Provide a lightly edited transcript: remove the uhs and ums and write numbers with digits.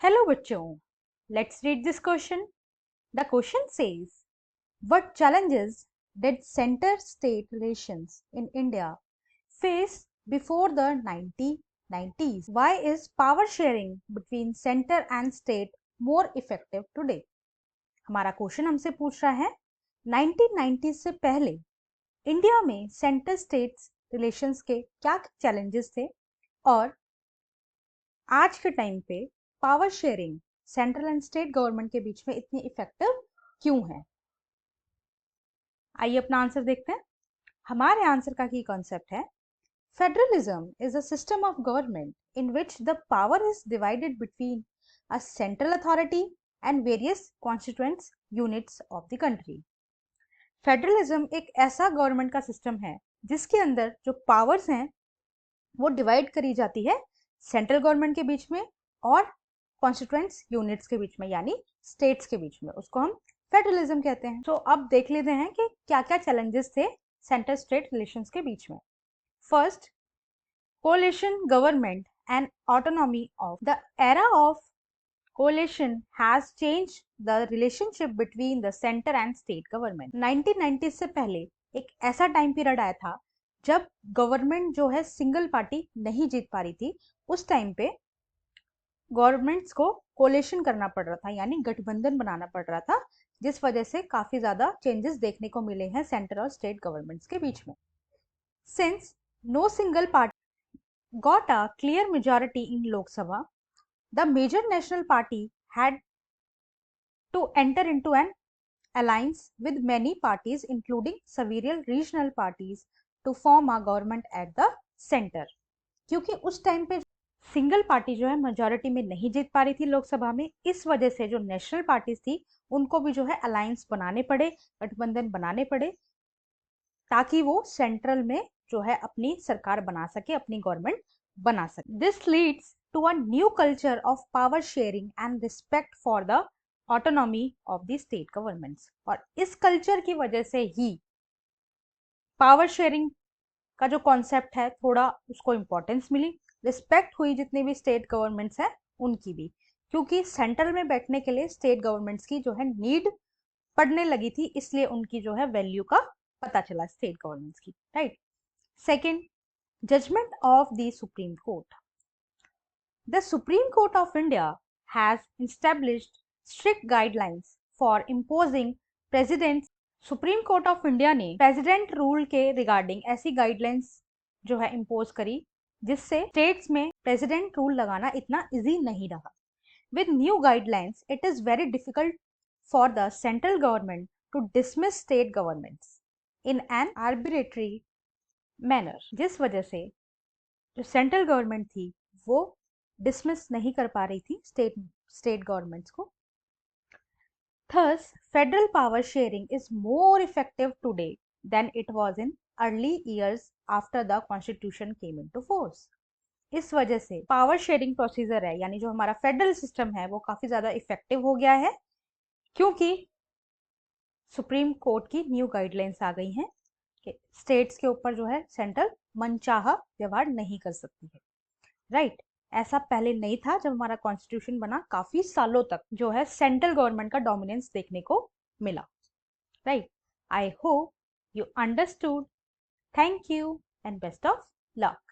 Hello बच्चों, let's read this question. The question says, what challenges did center-state relations in India face before the 1990s? Why is power sharing between center and state more effective today? हमारा question हमसे पूछ रहा है 1990 से पहले India में centre states relations के क्या चैलेंजेस थे और आज के टाइम पे power sharing central and state government के बीच में इतनी इफेक्टिव क्यों है। आइए अपना आंसर देखते हैं। हमारे आंसर का की कॉन्सेप्ट है, federalism is a system of government in which the power is divided between a central authority and various constituents units of the country. Federalism एक ऐसा गवर्नमेंट का सिस्टम है जिसके अंदर जो पावर्स हैं वो डिवाइड करी जाती है सेंट्रल गवर्नमेंट के बीच में और कॉन्स्टिट्यूएंट्स यूनिट्स के बीच में, यानी स्टेट्स के बीच में। उसको हम फेडरलिज्म कहते हैं। तो अब देख लेते हैं कि क्या क्या चैलेंजेस थे सेंटर स्टेट रिलेशंस के बीच में। First, coalition government and autonomy of the era of coalition has changed the relationship between the center and state government. 1990 से पहले एक ऐसा टाइम पीरियड आया था जब गवर्नमेंट जो है सिंगल पार्टी नहीं जीत पा रही थी। उस टाइम पे गवर्नमेंट्स को कोलेशन करना पड़ रहा था, यानी गठबंधन बनाना पड़ रहा था, जिस वजह से काफी ज्यादा चेंजेस देखने को मिले हैं सेंटर और स्टेट गवर्नमेंट्स के बीच में। Since no single party got a clear majority in Lok Sabha, the major national party had to enter into an alliance with many parties including several regional parties to form a government at the center. क्योंकि उस time पे single party जो है majority में नहीं जीत पा रही थी लोकसभा में, इस वजह से जो नेशनल पार्टीज थी उनको भी जो है अलायंस बनाने पड़े, गठबंधन बनाने पड़े, ताकि वो सेंट्रल में जो है अपनी सरकार बना सके, अपनी गवर्नमेंट बना सके। This leads to a new culture of power sharing and respect for the autonomy of the state governments. और इस कल्चर की वजह से ही पावर शेयरिंग का जो कॉन्सेप्ट है थोड़ा उसको इम्पोर्टेंस मिली, रिस्पेक्ट हुई जितनी भी स्टेट गवर्नमेंट्स हैं उनकी भी, क्योंकि सेंट्रल में बैठने के लिए स्टेट गवर्नमेंट्स की जो है नीड पड़ने लगी थी, इसलिए उनकी जो है वैल्यू का पता चला स्टेट गवर्नमेंट्स की, right. Second, judgement of the supreme court. The Supreme Court of India has established strict guidelines for imposing President's supreme court of India ने प्रेसिडेंट रूल के रिगार्डिंग ऐसी गाइडलाइंस जो है इम्पोज करी जिससे स्टेट्स में president rule लगाना इतना इजी नहीं रहा। With new guidelines it is very difficult for the central government to dismiss state governments in an arbitrary manner, जिस वजह से जो सेंट्रल गवर्नमेंट थी वो डिसमिस नहीं कर पा रही थी स्टेट गवर्नमेंट्स को। Thus, federal power sharing is more effective today than it was in early years after the constitution came into force. इस वजह से पावर शेयरिंग प्रोसीजर है, यानी जो हमारा फेडरल सिस्टम है वो काफी ज्यादा इफेक्टिव हो गया है, क्योंकि सुप्रीम कोर्ट की न्यू गाइडलाइंस आ गई हैं कि स्टेट्स के ऊपर जो है सेंट्रल मनचाहा व्यवहार नहीं कर सकती है, राइट। ऐसा पहले नहीं था। जब हमारा कॉन्स्टिट्यूशन बना काफी सालों तक जो है सेंट्रल गवर्नमेंट का डोमिनेंस देखने को मिला, right. I hope you understood. Thank you and best of luck.